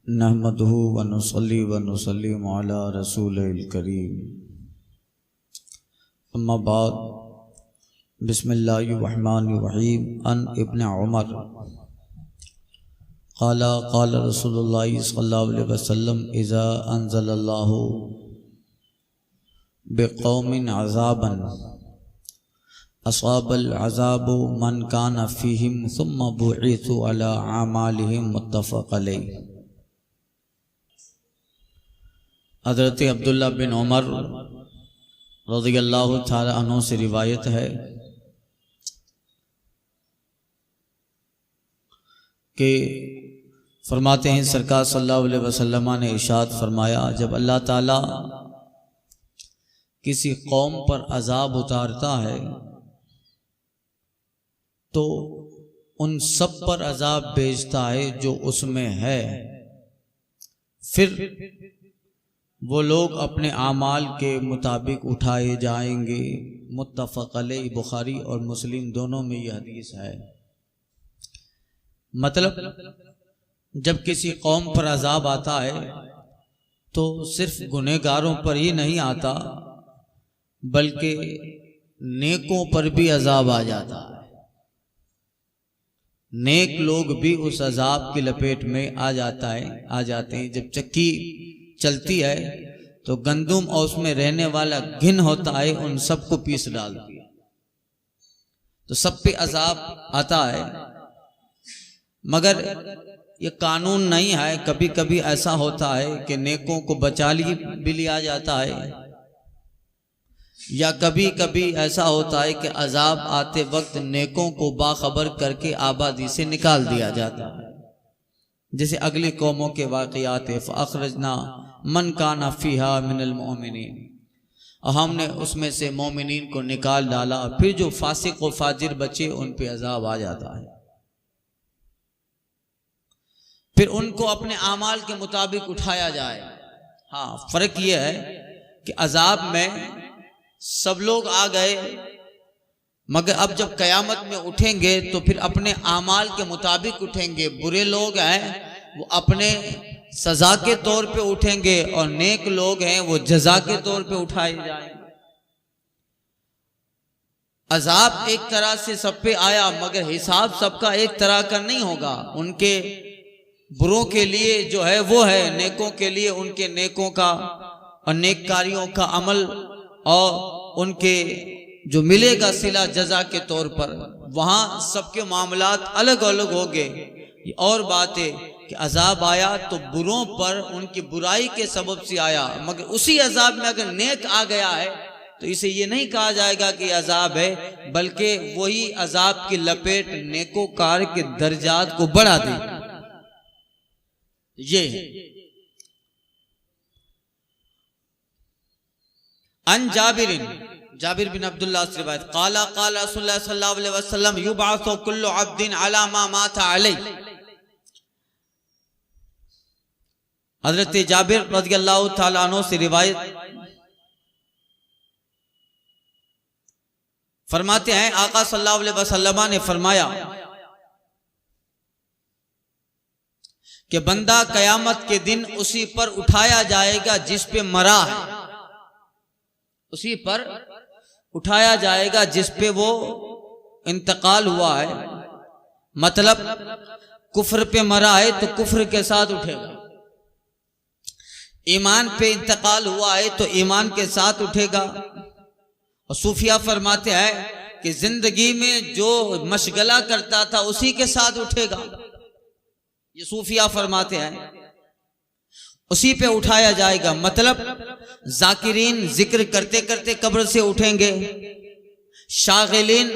नहमदुहु व नुसल्ली व नुसल्लिमु अला रसूलिल करीम। अम्मा बाद, बिस्मिल्लाहिर रहमानिर रहीम। अन इब्न उमर क़ाला क़ाला रसूलुल्लाहि सल्लल्लाहु अलैहि वसल्लम इज़ा अंज़लल्लाहु बिक़ौमिन अज़ाबन असाबल अज़ाबु मन काना फ़ीहिम सुम्मा बुइसु अला आमालिहिम मुत्तफ़क़ अलैहि। हज़रत अब्दुल्ला बिन उमर रज़ियल्लाहु तआला अन्हु से रिवायत है कि फरमाते हैं सरकार सल्लल्लाहु अलैहि वसल्लम ने इरशाद फरमाया, जब अल्लाह ताला किसी कौम पर अजाब उतारता है तो उन सब पर अजाब भेजता है जो उसमें है। फिर वो लोग अपने आमाल के मुताबिक उठाए जाएंगे। मुत्तफ़क़ अलैहि, बुखारी और मुस्लिम दोनों में यह हदीस है। मतलब जब किसी कौम पर अजाब आता है तो सिर्फ गुनहगारों पर ही नहीं आता बल्कि नेकों पर भी अजाब आ जाता है। नेक लोग भी उस अजाब की लपेट में आ जाते हैं। जब चक्की चलती है तो गंदुम और उसमें रहने वाला घिन होता है, उन सबको पीस डालती है, तो सब पे अजाब आता है। मगर ये कानून नहीं है, कभी कभी ऐसा होता है कि नेकों को बचा भी लिया जाता है, या कभी कभी ऐसा होता है कि अजाब आते वक्त नेकों को बाखबर करके आबादी से निकाल दिया जाता है। जैसे अगली कौमों के वाक़यात, फ़अख़रजना मन काना फ़ीहा मिनल मोमिनीन, हमने उसमें से मोमिनीन को निकाल डाला। फिर जो फासिक व फाजिर बचे उन पे अजाब आ जाता है। फिर उनको अपने आमाल के मुताबिक उठाया जाए। हाँ, फर्क यह है कि अजाब में सब लोग आ गए, मगर अब जब कयामत में उठेंगे तो फिर अपने आमाल के मुताबिक उठेंगे। बुरे लोग हैं वो अपने सजा के तौर पे उठेंगे और नेक लोग हैं वो जजा के तौर पे उठाए जाएंगे। अजाब एक तरह से सब पे आया, मगर हिसाब सबका एक तरह का नहीं होगा। उनके बुरों के लिए जो है वो है, नेकों के लिए उनके नेकों का और नेककारियों का अमल और उनके जो मिलेगा सिला जजा के तौर पर, वहां सबके मामलात अलग अलग हो गए। और बात है कि अजाब आया तो बुरों पर उनकी बुराई के सबब से आया, मगर उसी अजाब में अगर नेक आ गया है तो इसे ये नहीं कहा जाएगा कि अजाब है, बल्कि वही अजाब की लपेट नेकोकार के दर्जात को बढ़ा देगी। ये है। अन जाबिर बिन अब्दुल्लाह से रिवायत, क़ाला क़ाला रसूलुल्लाह सल्लल्लाहु अलैहि वसल्लम युबअसु कुल्लु अब्दिन अला मा माता अलैहि। हज़रत जाबिर रज़ियल्लाहु तआला अन्हु से रिवायत फरमाते हैं, आका सल्लल्लाहु अलैहि वसल्लम ने फरमाया कि बंदा कयामत के दिन उसी पर उठाया जाएगा जिस पे मरा है, उसी पर उठाया जाएगा जिस पे वो इंतकाल हुआ है। मतलब कुफ्र पे मरा है तो कुफ्र के साथ उठेगा, ईमान पे इंतकाल हुआ है तो ईमान के साथ उठेगा। और सूफिया फरमाते हैं कि जिंदगी में जो मशगला करता था उसी के साथ उठेगा। ये सूफिया फरमाते हैं उसी पे उठाया जाएगा। मतलब जाकिरीन जिक्र करते करते कब्र से उठेंगे, शागिलीन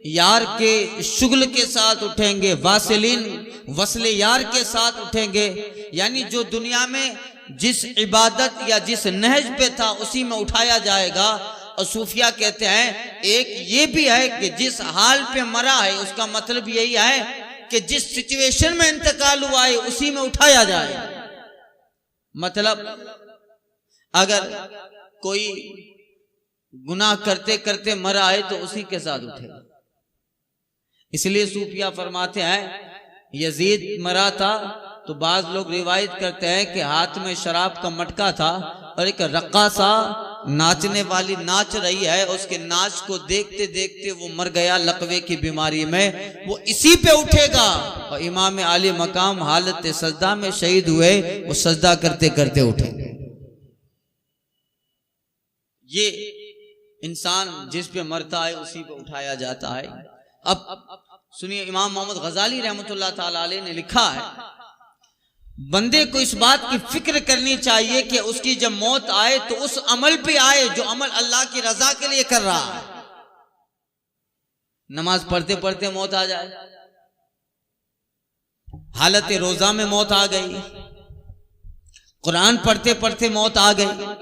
यार के शुगल के साथ उठेंगे, वासिलीन वसले यार के साथ उठेंगे। यानी जो दुनिया में जिस इबादत या जिस नहज पे था उसी में उठाया जाएगा। और सूफिया कहते हैं एक ये भी है कि जिस हाल पे मरा है उसका मतलब यही है कि जिस सिचुएशन में इंतकाल हुआ है उसी में उठाया जाए। मतलब अगर कोई गुनाह करते करते मरा है तो उसी के साथ उठेगा। इसलिए सूफिया फरमाते हैं यजीद मरा था तो बाज लोग रिवायत करते हैं कि हाथ में शराब का मटका था और एक रक्कासा नाचने वाली नाच रही है, उसके नाच को देखते देखते वो मर गया लकवे की बीमारी में, वो इसी पे उठेगा। और इमाम आली मकाम हालत सजदा में शहीद हुए, वो सजदा करते करते उठे। ये इंसान जिस पे मरता है उसी पे उठाया जाता है। अब सुनिए, इमाम मोहम्मद गजाली रहमतुल्लाह ताला अलैह ने लिखा है, बंदे को इस बात की फिक्र करनी चाहिए कि उसकी जब मौत आए तो उस अमल पे आए जो अमल अल्लाह की रजा के लिए कर रहा है। नमाज पढ़ते पढ़ते मौत आ जाए, हालत रोजा में मौत आ गई, कुरान पढ़ते पढ़ते मौत आ गई,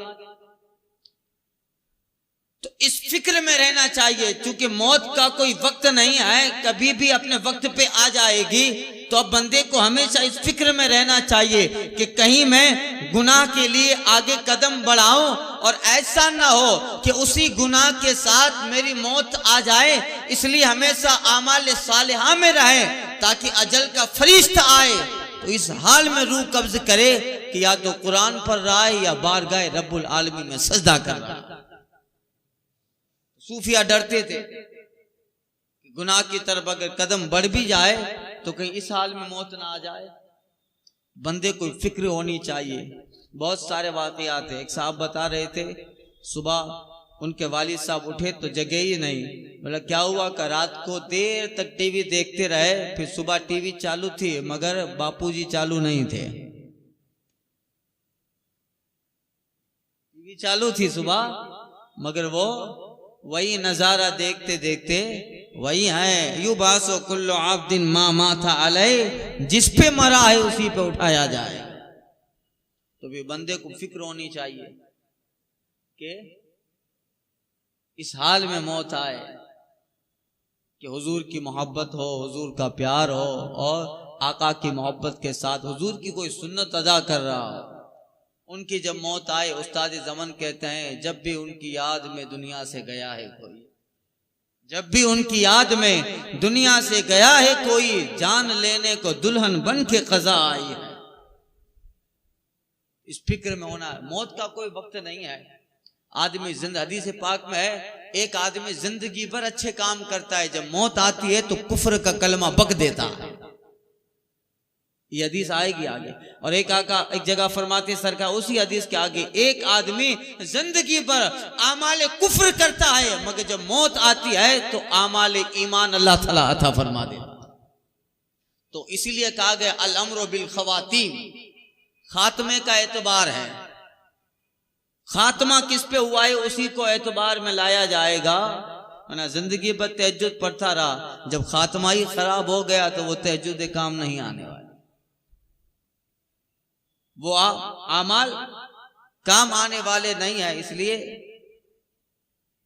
तो इस फिक्र में रहना चाहिए। क्योंकि मौत का कोई वक्त नहीं है, कभी भी अपने वक्त पे आ जाएगी। तो अब बंदे को हमेशा इस फिक्र में रहना चाहिए कि कहीं मैं गुनाह के लिए आगे कदम बढ़ाऊं और ऐसा ना हो कि उसी गुनाह के साथ मेरी मौत आ जाए। इसलिए हमेशा आमाल सालिहा में रहे ताकि अजल का फरिश्ता आए तो इस हाल में रूह कब्ज करे कि या तो कुरान पढ़ रहा है या बारगाह रब्बुल आलमीन में सजदा कर रहा है। सूफिया डरते थे कि गुनाह की तरफ अगर कदम बढ़ भी जाए तो कहीं इस हाल में मौत ना आ जाए। बंदे को फिक्र होनी चाहिए। बहुत सारे वाकयात हैं। एक साहब बता रहे थे, सुबह उनके वालिद साहब उठे तो जगे ही नहीं। बोला क्या हुआ? का रात को देर तक टीवी देखते रहे, फिर सुबह टीवी चालू थी मगर बापूजी चालू नहीं थे। टीवी चालू थी सुबह मगर वो वही नजारा देखते देखते वही है। यू बासो कुल्लो आब्दिन मा माथा अलैह, जिस पे मरा है उसी पे उठाया जाए। तो भी बंदे को फिक्र होनी चाहिए कि इस हाल में मौत आए कि हुजूर की मोहब्बत हो, हुजूर का प्यार हो और आका की मोहब्बत के साथ हुजूर की कोई सुन्नत अदा कर रहा हो। उनकी जब मौत आए, उस्ताद ज़मन कहते हैं, जब भी उनकी याद में दुनिया से गया है कोई, जब भी उनकी याद में दुनिया से गया है कोई, जान लेने को दुल्हन बन के क़ज़ा आई है। इस फिक्र में होना है। मौत का कोई वक्त नहीं है। आदमी हदीस पाक में है, एक आदमी जिंदगी भर अच्छे काम करता है, जब मौत आती है तो कुफ्र का कलमा बक देता है। ये हदीस आएगी आगे। और एक आका एक जगह फरमाते सरकार उसी हदीस के आगे, एक आदमी जिंदगी भर आमाल कुफ्र करता है मगर जब मौत आती है तो आमाल ईमान अल्लाह ताला अता फरमा देता। तो इसीलिए कहा गया अल अम्रु बिल खवातीम, खात्मे का एतबार है। खात्मा किस पे हुआ है उसी को एतबार में लाया जाएगा। ना जिंदगी भर तहज्जुद पढ़ता रहा, जब खात्मा ही खराब हो गया तो वो तहज्जुद काम नहीं आने वाला, वो आमाल काम आने वाले नहीं है। इसलिए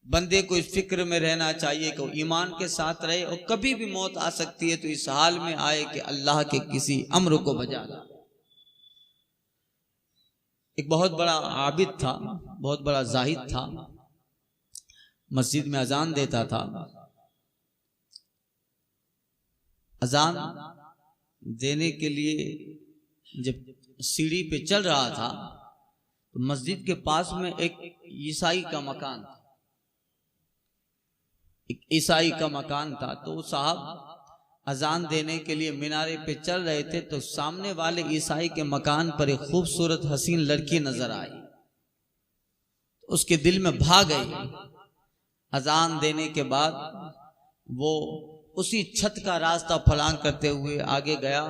बंदे को इस फिक्र में रहना चाहिए कि वो ईमान के साथ रहे और कभी भी मौत आ सकती है तो इस हाल में आए कि अल्लाह के किसी अम्र को बजा ला। एक बहुत बड़ा आबिद था, बहुत बड़ा जाहिद था, मस्जिद में अजान देता था। अजान देने के लिए जब सीढ़ी पे चल रहा था तो मस्जिद के पास में एक ईसाई का मकान था, एक ईसाई का मकान था। तो साहब अजान देने के लिए मीनारे पे चल रहे थे तो सामने वाले ईसाई के मकान पर एक खूबसूरत हसीन लड़की नजर आई, तो उसके दिल में भा गई। अजान देने के बाद वो उसी छत का रास्ता फलांग करते हुए आगे गया।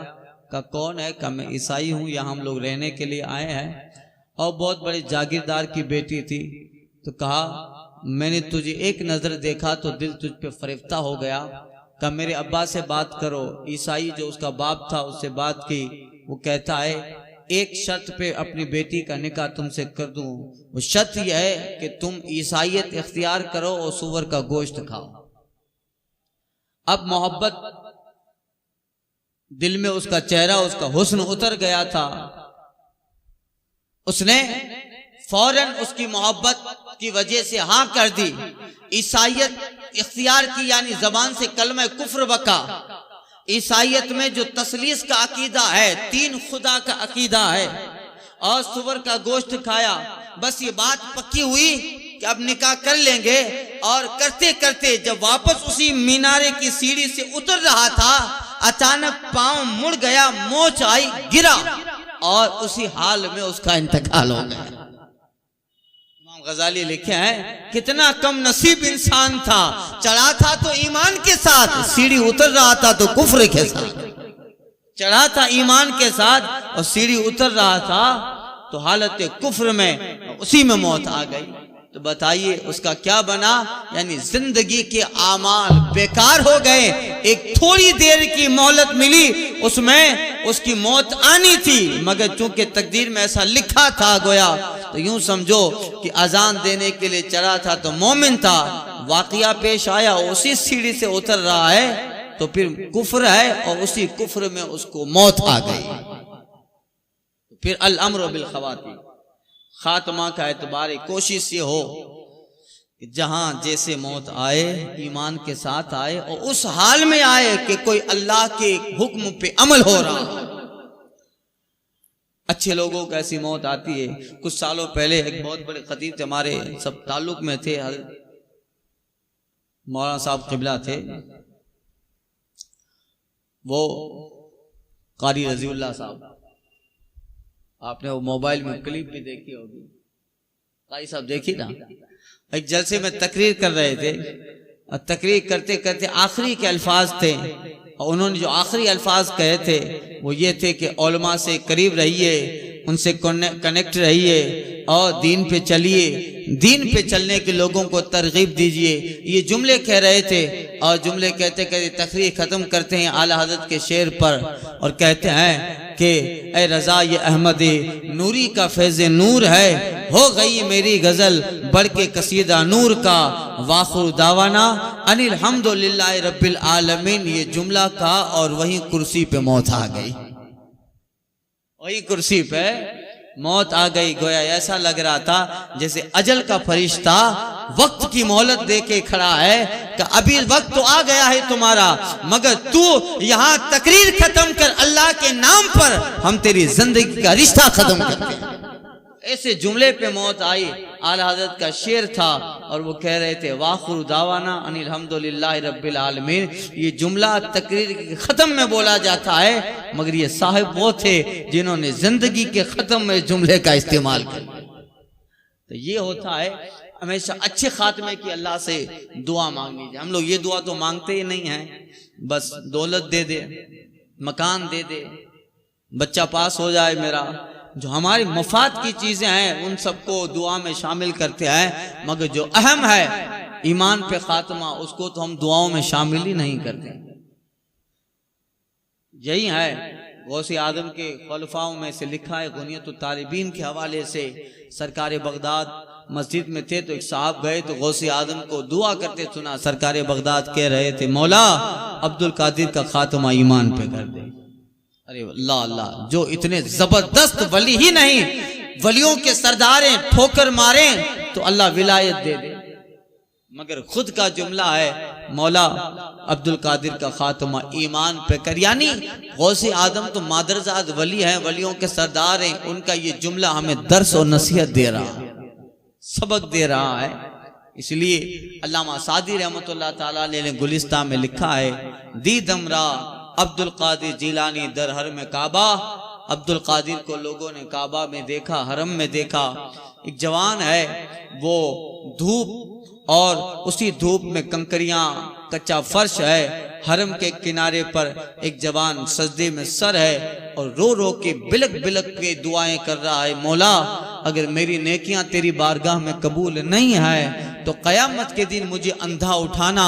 का कौन है? का मैं ईसाई हूँ, यहाँ हम लोग रहने के लिए आए हैं और बहुत बड़े जागीरदार की बेटी थी। तो कहा मैंने तुझे एक नजर देखा तो दिल तुझ पे फरिफ्ता हो गया। का मेरे अब्बा से बात करो। ईसाई जो उसका बाप था उससे बात की। वो कहता है एक शर्त पे अपनी बेटी का निकाह तुमसे कर दूं, वो शर्त यह है कि तुम ईसाईयत इख्तियार करो और सुअर का गोश्त खाओ। अब मोहब्बत दिल में उसका चेहरा, उसका हुस्न उतर गया था। उसने फौरन उसकी मोहब्बत की वजह से हाँ कर दी, ईसाईयत इख्तियार की, यानी जबान से कलमा कुफ्र बका। ईसाइयत में जो तसलीस का अकीदा है, 3 खुदा का अकीदा है, और सुअर का गोश्त खाया, बस ये बात पक्की हुई कि अब निकाह कर लेंगे। और करते करते जब वापस उसी मीनारे की सीढ़ी से उतर रहा था, अचानक पांव मुड़ गया, मोच आई, गिरा और उसी हाल में उसका इंतकाल हो गया। इमाम गजाली लिखे हैं, कितना कम नसीब इंसान था, चढ़ा था तो ईमान के साथ, सीढ़ी उतर रहा था तो कुफ्र के साथ। चढ़ा था ईमान के साथ और सीढ़ी उतर रहा था तो हालत कुफ्र में, उसी में मौत आ गई। तो बताइए उसका क्या बना? यानी जिंदगी के आमाल बेकार हो गए। एक थोड़ी देर की मोहलत मिली, उसमें उसकी मौत आनी थी, मगर चूंकि तकदीर में ऐसा लिखा था गोया, तो यूं समझो कि अजान देने के लिए चढ़ा था तो मोमिन था, वाकया पेश आया, उसी सीढ़ी से उतर रहा है तो फिर कुफ्र है, और उसी कुफ्र में उसको मौत आ गई। फिर अल अम्र बिल खवातीम, खात्मा का एतबार कोशिश ये हो कि जहां जैसे मौत आए ईमान के साथ आए, और उस हाल में आए कि कोई अल्लाह के हुक्म पे अमल हो रहा है। अच्छे लोगों को ऐसी मौत आती है। कुछ सालों पहले एक बहुत बड़े खतीब थे, हमारे सब ताल्लुक में थे, मौलाना साहब किबला थे, वो कारी रजीउल्लाह साहब, आपने वो मोबाइल में क्लिप भी देखी होगी, कारी साहब देखी ना। एक जलसे में तकरीर कर रहे थे, और तकरीर करते करते आखिरी के अल्फाज थे, और उन्होंने जो आखिरी अल्फाज कहे थे वो ये थे कि उलमा से करीब रहिए, उनसे कनेक्ट रहिए, और दीन पे चलिए, दीन पे चलने के लोगों को तरगीब दीजिए। ये जुमले कह रहे थे, और जुमले कहते कहते तकरीर खत्म करते हैं आला हज़रत के शेर पर, और कहते हैं कि ए रजा ये अहमद नूरी का फैज़ नूर है, हो गई मेरी गजल बढ़ के कसीदा नूर का, वाखुर दावाना अनिल हम्दुलिल्लाहि रब्बिल आलमीन। ये जुमला कहा और वहीं कुर्सी पे मौत आ गई, वही कुर्सी पे मौत आ गई। गोया ऐसा लग रहा था जैसे अजल का फरिश्ता वक्त की मोहलत दे के खड़ा है कि अभी वक्त तो आ गया है तुम्हारा, मगर तू यहाँ तकरीर खत्म कर, अल्लाह के नाम पर हम तेरी जिंदगी का रिश्ता खत्म करते हैं। ऐसे जुमले पे मौत आई। आला हज़रत का शेर था, और वो कह रहे थे वाखुर दावाना अनिल हम्दुलिल्लाहि रब्बिल आलमीन। ये जुमला तकरीर के खत्म में बोला जाता है, मगर ये साहिब वो थे जिन्होंने जिंदगी के खत्म में जुमले का इस्तेमाल किया। तो ये होता है हमेशा अच्छे खात्मे की अल्लाह से दुआ मांगनी चाहिए। हम लोग ये दुआ तो मांगते ही नहीं है, बस दौलत दे दे, मकान दे दे, बच्चा पास हो जाए मेरा, जो हमारी मफाद की चीजें हैं उन सबको दुआ में शामिल करते हैं, मगर जो अहम है ईमान पे खात्मा, उसको तो हम दुआओं में शामिल ही नहीं करते। यही है गौसे आदम के खुलफाओं में से लिखा है, गुनियतुत तालिबीन के हवाले से, सरकार बगदाद मस्जिद में थे तो एक साहब गए तो गौसे आदम को दुआ करते सुना। सरकार बगदाद कह रहे थे मौला अब्दुल कादिर का खात्मा ईमान पे कर दे। अरे अल्लाह अल्लाह, जो इतने जबरदस्त वली ही नहीं वलियों के सरदारें ठोकर मारे तो अल्लाह विलायत दे दे, मगर खुद का जुमला है मौला अब्दुल कादिर का खात्मा ईमान पे कर। यानी गौसे आदम तो मादरजाद वली हैं, वलियों के सरदार हैं, उनका ये जुमला हमें दर्स और नसीहत दे रहा है, सबक दे रहा है। इसलिए अल्लामा सादी रहमतुल्लाह ताला ने गुलिस्ता में लिखा है, दी दमरा अब्दुल कादिर जिलानी दर हर में काबा। अब्दुल कादिर को लोगों ने काबा में देखा, हरम में देखा। एक जवान है, वो धूप और उसी धूप में कंकरियां, कच्चा फर्श है, हरम के किनारे पर एक जवान सजदे में सर है और रो रो के बिलक बिलक के दुआएं कर रहा है, मौला अगर मेरी नेकियां तेरी बारगाह में कबूल नहीं है तो कयामत के दिन मुझे अंधा उठाना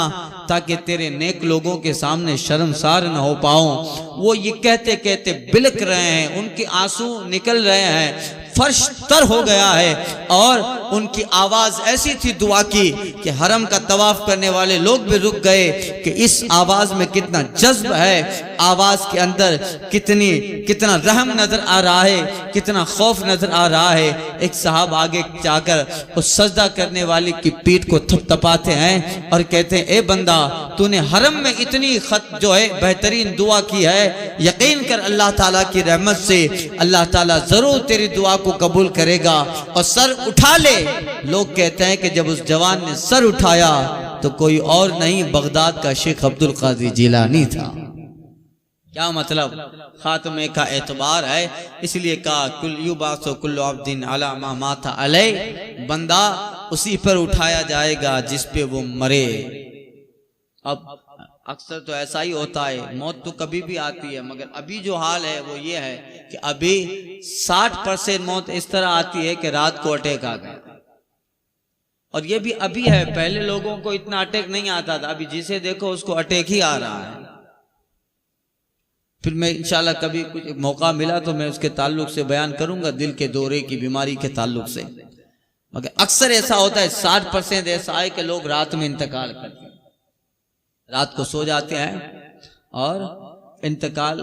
ताकि तेरे नेक लोगों के सामने शर्मसार न हो पाऊं। वो ये कहते कहते बिलक रहे हैं, उनके आंसू निकल रहे हैं, फर्श तर हो गया है और उनकी आवाज ऐसी थी दुआ की कि हरम का तवाफ करने वाले लोग भी रुक गए कि इस आवाज में कितना जज्ब है, आवाज के अंदर कितना रहम नजर आ रहा है, कितना खौफ नजर आ रहा है। एक साहब आगे जाकर उस सजदा करने वाले की पीठ को थपथपाते हैं और कहते हैं, ए बंदा, तूने हरम में इतनी जो है बेहतरीन दुआ की है, यकीन कर अल्लाह ताला की रहमत से अल्लाह ताला जरूर तेरी दुआ को कबूल करेगा और सर उठा ले। लोग कहते हैं कि जब उस जवान ने सर उठाया तो कोई और नहीं, बगदाद का शेख अब्दुल कादिर जिलानी था। क्या मतलब, खात्मे का एतबार है, इसलिए कहा कुल युबासु कुल्लु अब्दिन अला मा माता अलै, बंदा उसी पर उठाया जाएगा जिस पे वो मरे। अब अक्सर तो ऐसा ही होता है, मौत तो कभी भी आती है, मगर अभी जो हाल है वो ये है कि अभी 60% मौत इस तरह आती है कि रात को अटैक आ गया। और ये भी अभी है, पहले लोगों को इतना अटैक नहीं आता था, अभी जिसे देखो उसको अटैक ही आ रहा है। फिर मैं इंशाल्लाह कभी कुछ मौका मिला तो मैं उसके ताल्लुक से बयान करूंगा, दिल के दौरे की बीमारी के ताल्लुक से। मगर अक्सर ऐसा होता है, 60% ऐसा है कि लोग रात में इंतकाल करते हैं, रात को सो जाते हैं और इंतकाल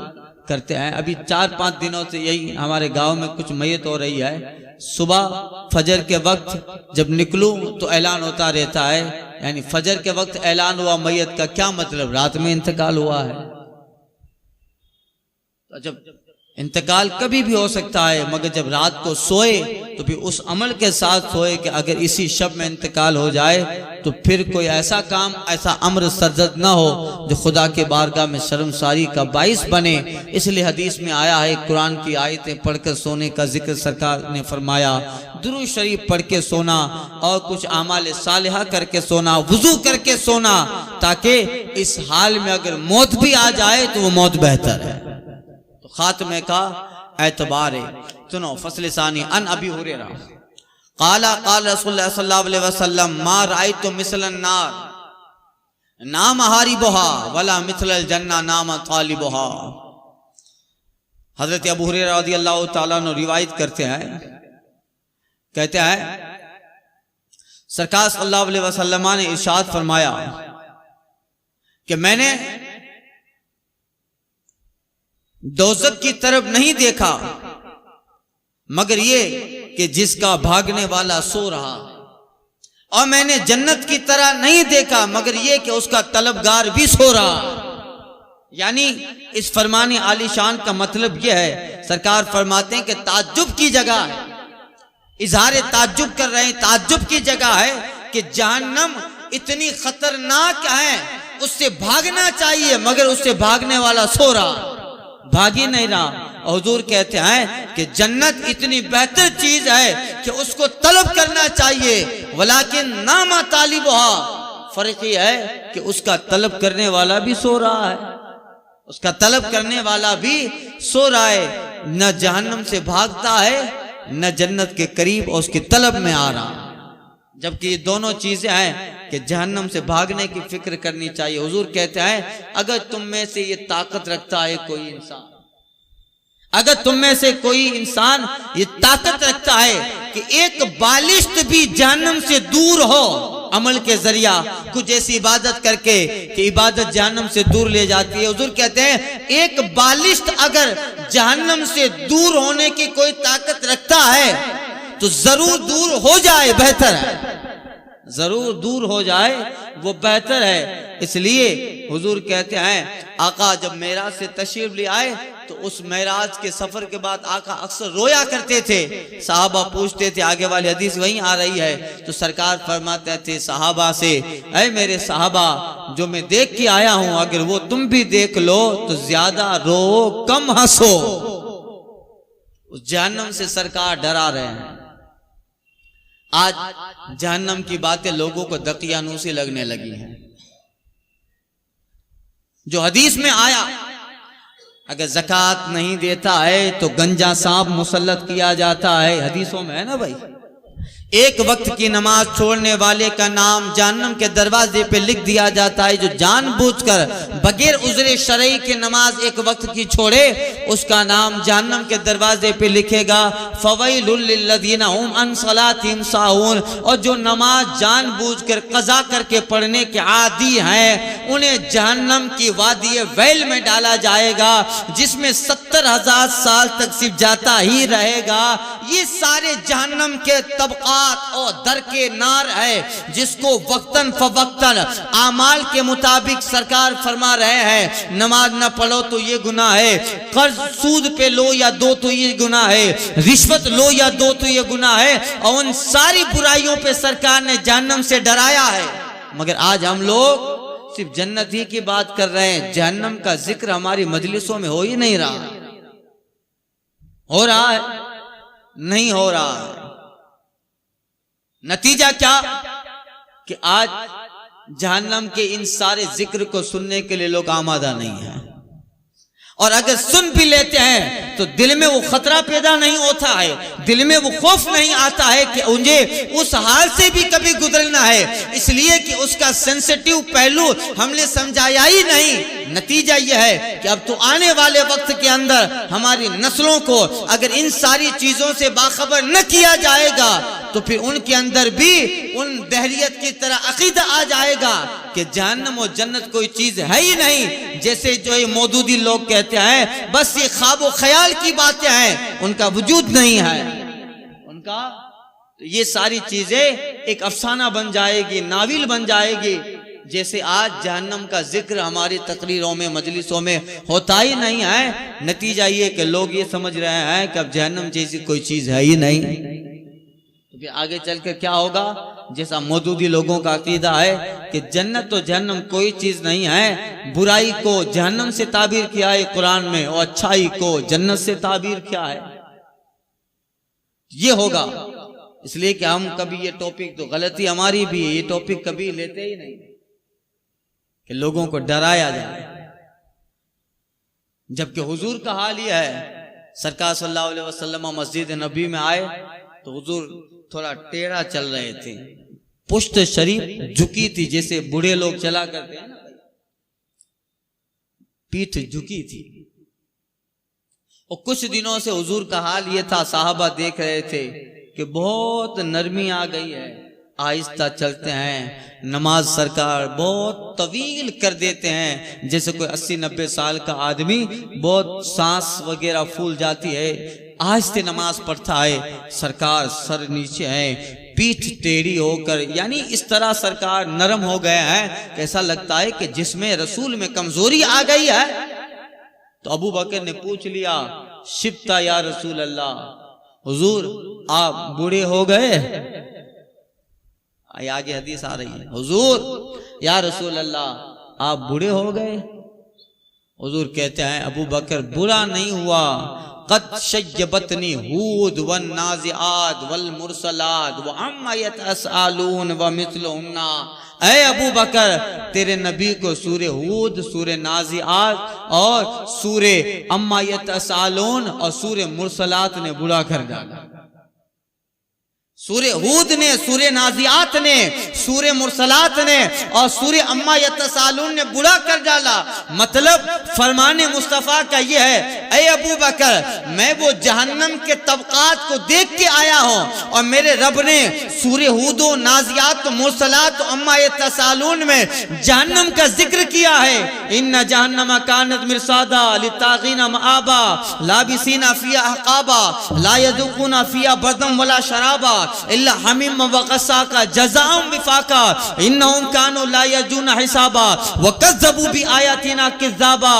करते हैं। अभी 4-5 दिनों से यही हमारे गांव में कुछ मैयत हो रही है। सुबह फजर के वक्त जब निकलूं तो ऐलान होता रहता है, यानी फजर के वक्त ऐलान हुआ मैयत का, क्या मतलब, रात में इंतकाल हुआ है। तो जब इंतकाल कभी भी हो सकता है, मगर जब रात को सोए तो भी उस अमल के साथ सोए कि अगर इसी शब में इंतकाल हो जाए तो फिर कोई ऐसा काम, ऐसा अम्र सरजद ना हो जो खुदा के बारगाह में शर्मसारी का बाइस बने। इसलिए हदीस में आया है, कुरान की आयतें पढ़कर सोने का जिक्र सरकार ने फरमाया, दुरूद शरीफ पढ़ के सोना और कुछ आमाल सालिहा करके सोना, वुजू करके सोना, ताकि इस हाल में अगर मौत भी आ जाए तो वो मौत बेहतर है। तो खात्मे का एतबार है। सुनो, फसल सानी अन अबी हुरैरा काला काल रसूलुल्लाह सल्लल्लाहु अलैहि वसल्लम मा रायतु मिसलन नार नाम हारिबुहा वला मिसलल जन्ना नाम तालिबुहा। हजरत अबू हुरैरा रज़ियल्लाहु ताला अन्हु रिवायत करते हैं, कहते हैं सरकार सल्लल्लाहु अलैहि वसल्लम ने इरशाद फरमाया कि मैंने दोज़ख की तरफ नहीं देखा मगर ये कि जिसका भागने वाला सो रहा, और मैंने जन्नत की तरह नहीं देखा मगर ये कि उसका तलबगार भी सो रहा। यानी इस फरमाने आलीशान का मतलब यह है, सरकार फरमाते हैं कि ताज्जुब की जगह है, इजहार ताज्जुब कर रहे हैं, ताज्जुब की जगह है कि जहन्नम इतनी खतरनाक है, उससे भागना चाहिए मगर उससे भागने वाला सो रहा, भाग ही नहीं रहा। हुजूर कहते हैं कि जन्नत इतनी बेहतर चीज है कि उसको तलब करना चाहिए, वलाकिन नामा तालिबुहा, फर्क ये है कि उसका तलब करने वाला भी सो रहा है, उसका तलब करने वाला भी सो रहा है, न जहन्नम से भागता है न जन्नत के करीब और उसकी तलब में आ रहा। जबकि ये दोनों चीजें हैं कि जहन्नम से भागने की फिक्र करनी चाहिए। हुजूर कहते हैं अगर तुम में से ये ताकत रखता है कोई इंसान, अगर तुम में से कोई इंसान ये ताकत रखता है कि एक बालिश्त भी जहन्नम से दूर हो अमल के जरिया, कुछ ऐसी इबादत करके कि इबादत जहन्नम से दूर ले जाती है। हुजूर कहते हैं एक बालिश्त अगर जहन्नम से दूर होने की कोई ताकत रखता है तो जरूर दूर हो जाए, बेहतर है, जरूर दूर हो जाए वो बेहतर है। इसलिए हुजूर कहते हैं आका जब मेराज से तशरीफ ले आए तो उस मेराज के सफर के बाद आका अक्सर रोया करते थे। साहबा पूछते थे, आगे वाली हदीस वहीं आ रही है, तो सरकार फरमाते थे साहबा से, ऐ मेरे साहबा जो मैं देख के आया हूं अगर वो तुम भी देख लो तो ज्यादा रो कम हंसो। उस जहन्नम से सरकार डरा रहे हैं। आज जहन्नम की बातें लोगों को दकियानूसी लगने लगी हैं। जो हदीस में आया अगर ज़कात नहीं देता है तो गंजा सांप मुसल्लत किया जाता है, हदीसों में है ना भाई, एक वक्त की नमाज छोड़ने वाले का नाम जहन्नम के दरवाजे पे लिख दिया जाता है। जो जानबूझकर बगैर उज़्र शरई के नमाज एक वक्त की छोड़े, उसका नाम जहन्नम के दरवाजे पे लिखेगा फवैलुल लिल्लज़ीना हुम अन सलातिहिम साहून। और जो नमाज जानबूझकर कज़ा करके पढ़ने के आदी हैं, उन्हें जहन्नम की वादी वैल में डाला जाएगा, जिसमें 70,000 साल तक सिर्फ जाता ही रहेगा। ये सारे जहन्नम के तबक़ात और दर के नार है, जिसको वक्तन फवक्तन आमाल के मुताबिक सरकार फरमा रहे हैं। नमाज ना पढ़ो तो ये गुनाह है, कर्ज सूद पे लो या दो तो ये गुनाह है, रिश्वत लो या दो तो ये गुनाह है। और उन सारी बुराइयों पे सरकार ने जहन्नम से डराया है। मगर आज हम लोग सिर्फ जन्नत ही की बात कर रहे हैं, जहन्नम का जिक्र हमारी मजलिसों में हो ही नहीं रहा। हो रहा है? नहीं हो रहा है। नतीजा क्या कि आज जहन्नम के इन सारे जिक्र को सुनने के लिए लोग आमादा नहीं है। और अगर सुन भी लेते हैं तो दिल में वो खतरा पैदा नहीं होता है, दिल में वो खौफ नहीं आता है कि मुझे उस हाल से भी कभी गुजरना है, इसलिए कि उसका सेंसिटिव पहलू हमने समझाया ही नहीं। नतीजा यह है कि अब तो आने वाले वक्त के अंदर हमारी नस्लों को अगर इन सारी चीजों से बाखबर न किया जाएगा तो फिर उनके अंदर भी उन दहरियत की तरह अकीदा आ जाएगा कि जहन्नम और जन्नत कोई चीज है ही नहीं। जैसे जो ये मौदूदी लोग कहते हैं बस ये ख्वाब ख्याल की बातें हैं, उनका वजूद नहीं है उनका। तो ये सारी चीजें एक अफसाना बन जाएगी, नाविल बन जाएगी। जैसे आज जहन्नम का जिक्र हमारी तकरीरों में मजलिसों में होता ही नहीं है। नतीजा ये कि लोग ये समझ रहे हैं कि अब जहन्नम जैसी कोई चीज है ही नहीं। तो फिर आगे चलकर क्या होगा? जैसा मौदूदी लोगों का अकीदा है कि जन्नत और जहन्नम कोई चीज नहीं है, बुराई को जहन्नम से ताबीर किया है कुरान में और अच्छाई को जन्नत से ताबीर किया है। ये होगा इसलिए कि हम कभी ये टॉपिक, तो गलती हमारी भी है, ये टॉपिक कभी लेते ही नहीं कि लोगों को डराया जाए। जबकि हुजूर का हाल यह है, सरकार सल्लल्लाहु अलैहि वसल्लम मस्जिद नबी में आए तो हुजूर थोड़ा टेढ़ा चल रहे थे, पुश्त शरीफ झुकी थी, जैसे बूढ़े लोग चला करते हैं ना, पीठ झुकी थी। और कुछ दिनों से हुजूर का हाल ये था, साहबा देख रहे थे कि बहुत नरमी आ गई है, आहिस्ता चलते हैं, नमाज सरकार बहुत तवील कर देते हैं, जैसे कोई 80-90 साल का आदमी बहुत सांस वगैरह फूल जाती है, आहिस्ते नमाज पढ़ता है। सरकार सर नीचे है, पीठ टेढ़ी होकर, यानी इस तरह सरकार नरम हो गए हैं, ऐसा लगता है कि जिसमें रसूल में कमजोरी आ गई है। तो अबू बकर ने पूछ लिया, शिफ्ता या रसूल अल्लाह, हुजूर आप बूढ़े हो गए? आगे हदीस आ रही है, हुजूर या रसूल अल्लाह आप बूढ़े हो गए? हुजूर कहते हैं, अबू बकर बुरा नहीं हुआ, क़द शय्यबतनी हूद वन नाज़िआत वल मुरसलात व अम्मा यतसअलून व मिस्लुहुन्ना। ऐ अबू बकर, तेरे नबी को सूरे हूद, सूरे नाज़िआत और सूरे अम्मा यतसअलून और सूरे मुरसलात ने बुरा कर डाला। सूरे हूद ने, सूरे नाज़िआत ने, सूरे मुरसलात ने और सूरे अम्मा यतसालून ने बुरा कर डाला। मतलब फरमाने मुस्तफ़ा का यह है, ऐ अबू बकर, मैं वो जहन्नम के तबकात को देख के आया हूँ और मेरे रब ने सूरे हूद, नाज़िआत, मुरसलात, अम्मा यतसालून में जहन्नम का जिक्र किया है। इन्ना जहन्नम कानत मिरसादा लित्तागीना मआबा लाबिसीना फिया अहकाबा ला यज़ूक़ूना फिया बर्दम वला शराबा इल्ला हमीम व ग़स्साका जज़ाअम विफाका इन्नहुम कानू ला यजूना हिसाबा व कज़्ज़बू बि आयातिना किज़्ज़ाबा।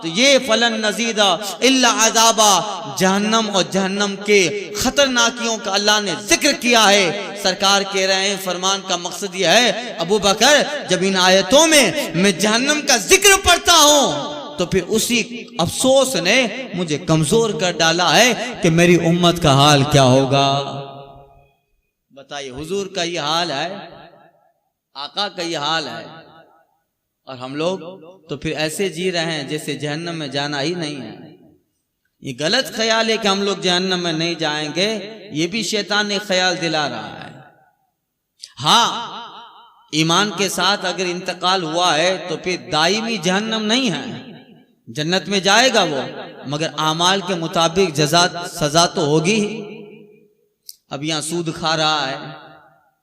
तो ये फलन नज़ीदा इल्ला अज़ाबा, जहन्नम और जहन्नम के खतरनाकियों का अल्लाह ने जिक्र किया है। सरकार कह रहे हैं, फरमान का मकसद यह है, अबू बकर जब इन आयतों में मैं जहन्नम का जिक्र पढ़ता हूँ तो फिर उसी अफसोस ने मुझे कमजोर कर डाला है कि मेरी उम्मत का हाल क्या होगा। बताइए, हुजूर का ये हाल है, आका का ये हाल है, और हम लोग तो फिर ऐसे जी रहे हैं जैसे जहन्नम में जाना ही नहीं है। ये गलत ख्याल है कि हम लोग जहन्नम में नहीं जाएंगे, ये भी शैतान ने ख्याल दिला रहा है। हाँ, ईमान के साथ अगर इंतकाल हुआ है तो फिर दायमी जहन्नम नहीं है, जन्नत में जाएगा वो, मगर आमाल के मुताबिक सजा तो होगी ही। अब यहां सूद खा रहा है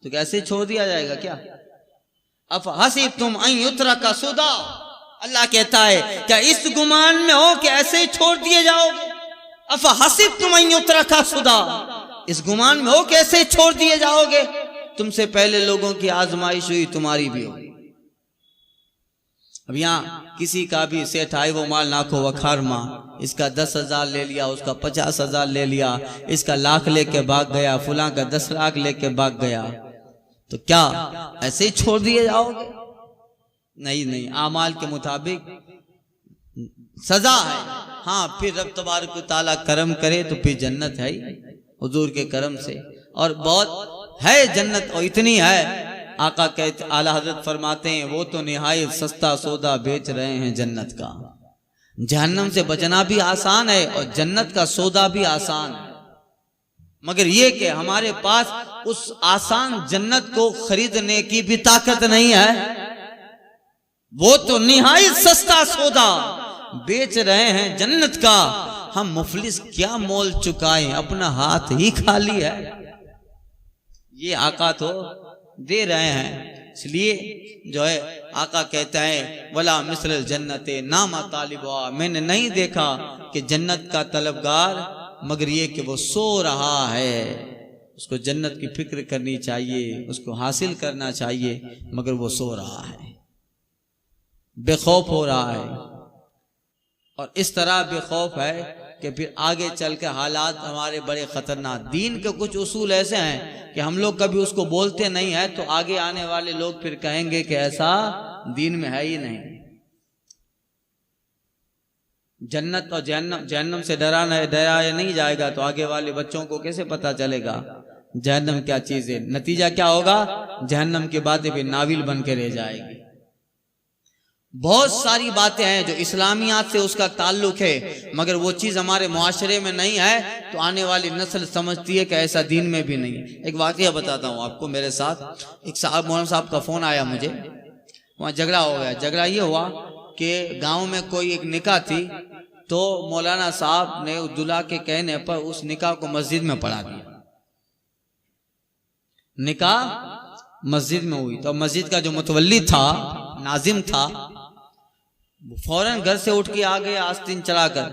तो कैसे छोड़ दिया जाएगा क्या? अफ हसीबतुम अन युत्रका सुदा, अल्लाह कहता है क्या इस गुमान में हो कि ऐसे ही छोड़ दिए जाओगे? अफ हसीबतुम अन युत्रका सुदा, इस गुमान में हो कि ऐसे ही छोड़ दिए जाओगे? तुमसे पहले लोगों की आजमाइश हुई, तुम्हारी भी हो। अब यहाँ किसी का भी सेठ आए वो माल नाखो वखार माँ, इसका 10,000 ले लिया, उसका 50,000 ले लिया, इसका लाख लेके भाग गया, फुला का 10 लाख लेके भाग गया, तो क्या ऐसे ही छोड़ दिए जाओगे? नहीं नहीं, आमाल के मुताबिक सजा है। हाँ, फिर रब तबारक व तआला करम करे तो फिर जन्नत है ही हुजूर के करम से, और बहुत है जन्नत, और इतनी है। आका कहते, आला हजरत फरमाते हैं वो तो निहायत सस्ता सौदा बेच रहे हैं जन्नत का। जहन्नम से बचना भी आसान है और जन्नत का सौदा भी आसान है, मगर ये कि हमारे पास उस आसान जन्नत को खरीदने की भी ताकत नहीं है। वो तो निहायत सस्ता सौदा बेच रहे हैं जन्नत का, हम मुफलिस क्या मोल चुकाएं, अपना हाथ ही खाली है। ये आका तो दे रहे हैं, इसलिए जो है आका कहता है वला मिसल जन्नते नामा तालिबा, मैंने नहीं देखा कि जन्नत का तलबगार मगर ये कि वो सो रहा है। उसको जन्नत की फिक्र करनी चाहिए, उसको हासिल करना चाहिए, मगर वो सो रहा है, बेखौफ हो रहा है। और इस तरह बेखौफ है कि फिर आगे चल के हालात हमारे बड़े खतरनाक। दीन के कुछ उसूल ऐसे हैं कि हम लोग कभी उसको बोलते नहीं है तो आगे आने वाले लोग फिर कहेंगे कि ऐसा दीन में है ही नहीं। जन्नत और जहन्नम से डराया नहीं जाएगा तो आगे वाले बच्चों को कैसे पता चलेगा जहन्नम क्या चीज है? नतीजा क्या होगा? जहन्नम की बातें भी नाविल बन के रह जाएगी। बहुत सारी बातें हैं जो इस्लामियात से उसका ताल्लुक है, मगर वो चीज़ हमारे मुआशरे में नहीं है तो आने वाली नस्ल समझती है कि ऐसा दीन में भी नहीं है। एक वाकया बताता हूँ आपको, मेरे साथ एक साहब मौलाना साहब का फ़ोन आया मुझे, वहाँ झगड़ा हो गया। झगड़ा ये हुआ कि गांव में कोई एक निकाह थी, तो मौलाना साहब ने दूल्हा के कहने पर उस निकाह को मस्जिद में पढ़ा दिया। निकाह मस्जिद में हुई तो मस्जिद का जो मुतवल्ली था, नाजिम था, फौरन घर से उठ के आ गए आस्तीन चलाकर,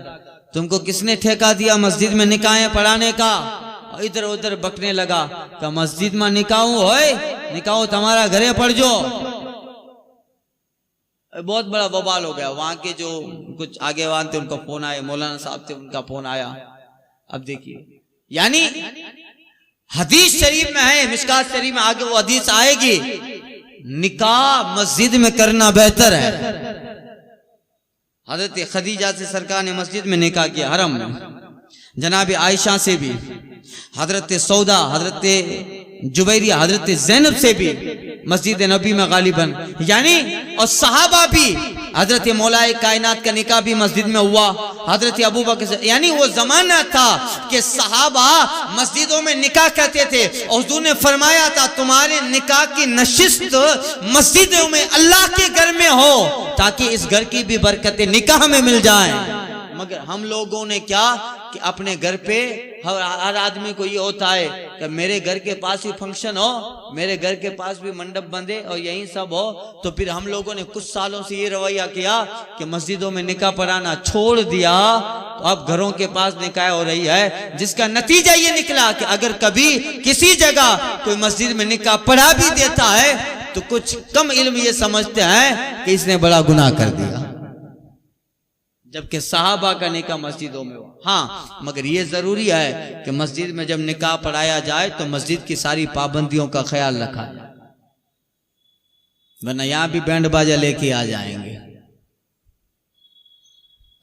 तुमको किसने ठेका दिया मस्जिद में निकाहें पढ़ाने का? इधर उधर बकने लगा कि मस्जिद में निकाहूं होए, निकाहो तुम्हारा घरे पढ़ जो। बहुत बड़ा बवाल हो गया। वहां के जो कुछ आगे वाले थे उनका फोन आया, मौलाना साहब थे उनका फोन आया। अब देखिए, यानी हदीस शरीफ में है, मिशकात शरीफ में आगे वो हदीस आएगी, निकाह मस्जिद में करना बेहतर है। हजरत खदीजा से सरकार ने मस्जिद में निकाह किया, हरम में। जनाब आयशा से भी, हजरत सौदा, हजरत जुबैरिया, हजरत ज़ैनब से भी मस्जिद नबी में गालिबन, यानी और सहाबा भी, हजरत मौलाए कायनात का निकाह भी मस्जिद में हुआ, हजरत अबू बकर से। यानी वो जमाना था कि सहाबा मस्जिदों में निकाह करते थे। और हुजूर ने फरमाया था तुम्हारे निकाह की नशिस्त मस्जिदों में अल्लाह के घर में हो, ताकि इस घर की भी बरकतें निकाह में मिल जाएं। मगर हम लोगों ने क्या कि अपने घर पे हर आदमी को ये होता है कि मेरे घर के पास ही फंक्शन हो, मेरे घर के पास भी मंडप बंधे और यही सब हो। तो फिर हम लोगों ने कुछ सालों से ये रवैया किया कि मस्जिदों में निकाह पढ़ाना छोड़ दिया, तो अब घरों के पास निकाह हो रही है, जिसका नतीजा ये निकला कि अगर कभी किसी जगह कोई मस्जिद में निकाह पढ़ा भी देता है तो कुछ कम इल्म ये समझते हैं कि इसने बड़ा गुनाह कर दिया, जबकि सहाबा का निकाह मस्जिदों में हुआ। हाँ, मगर ये जरूरी है कि मस्जिद में जब निकाह पढ़ाया जाए तो मस्जिद की सारी पाबंदियों का ख्याल रखा जाए, वरना यहां भी बैंड बाजा लेके आ जाएंगे।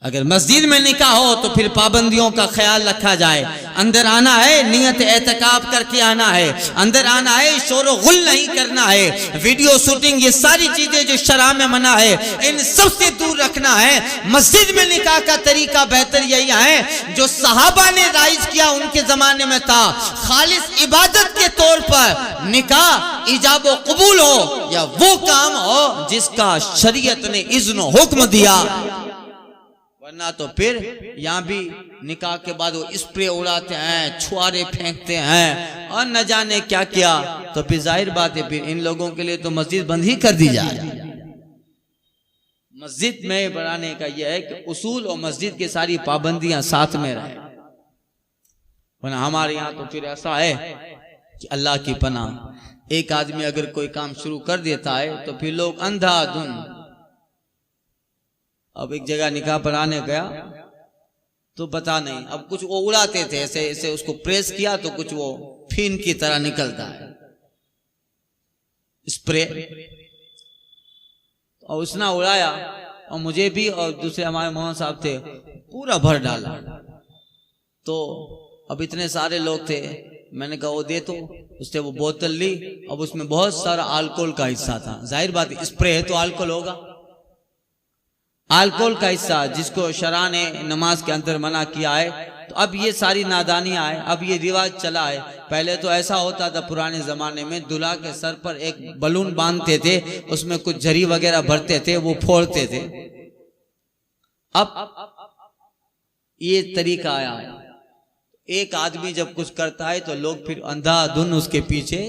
अगर मस्जिद में निकाह हो तो फिर पाबंदियों का ख्याल रखा जाए। अंदर आना है, नियत एतकाफ करके आना है। अंदर आना है, शोर गुल नहीं करना है। वीडियो शूटिंग, ये सारी चीजें जो शरअ में मना है, इन सब से दूर रखना है। मस्जिद में निकाह का तरीका बेहतर यही है जो सहाबा ने राइज किया, उनके जमाने में था। खालिस इबादत के तौर पर निकाह इजाब व कबूल हो या वो काम हो जिसका शरीयत ने इज़्न हुक्म दिया, वरना तो फिर यहाँ भी निकाह के बाद वो स्प्रे उड़ाते हैं, छुआरे फेंकते हैं और न जाने क्या क्या। तो फिर जाहिर बात है फिर इन लोगों के लिए तो मस्जिद बंद ही कर दी जाए। मस्जिद में बढ़ाने का यह है कि उसूल और मस्जिद की सारी पाबंदियां साथ में रहे। वरना हमारे यहाँ तो फिर ऐसा है कि अल्लाह की पनाह, एक आदमी अगर कोई काम शुरू कर देता है तो फिर लोग अंधाधुन। अब एक जगह निकाह पढ़ाने गया तो पता नहीं, अब कुछ वो उड़ाते थे ऐसे ऐसे, उसको प्रेस किया तो कुछ वो फीन की तरह निकलता है स्प्रे, और उसने उड़ाया और मुझे भी और दूसरे हमारे मोहन साहब थे, पूरा भर डाला। तो अब इतने सारे लोग थे, मैंने कहा वो दे, तो उसने वो बोतल ली, अब उसमें बहुत सारा अल्कोहल का हिस्सा था। जाहिर बात है स्प्रे है तो अल्कोहल होगा, अल्कोहल का हिस्सा जिसको शरअ ने नमाज के अंदर मना किया है। तो अब ये सारी नादानियां आए, अब ये रिवाज चला है। पहले तो ऐसा होता था पुराने जमाने में, दूल्हा के सर पर एक बलून बांधते थे, उसमें कुछ झरी वगैरह भरते थे, वो फोड़ते थे। अब ये तरीका आया, एक आदमी जब कुछ करता है तो लोग फिर अंधाधुन उसके पीछे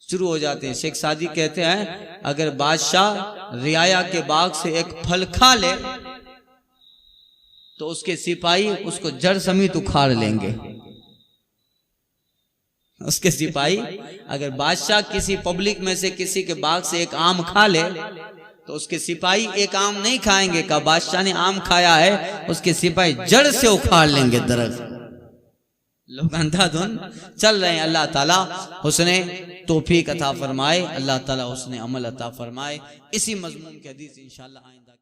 शुरू हो जाते हैं। शेख सादी कहते हैं अगर बादशाह रियाया के बाग से एक फल खा ले तो उसके सिपाही उसको जड़ समेत उखाड़ लेंगे। उसके सिपाही, अगर बादशाह किसी पब्लिक में से किसी के बाग से एक आम खा ले तो उसके सिपाही एक आम नहीं खाएंगे, का बादशाह ने आम खाया है, उसके सिपाही जड़ से उखाड़ लेंगे दरख्त। लोग अंधाधुन चल रहे हैं। अल्लाह ताला हुस्ने तौफीक अता फरमाए, अल्लाह ताला हुस्ने अमल अता फरमाए। इसी मजमून की हदीस इंशाअल्लाह आइंदा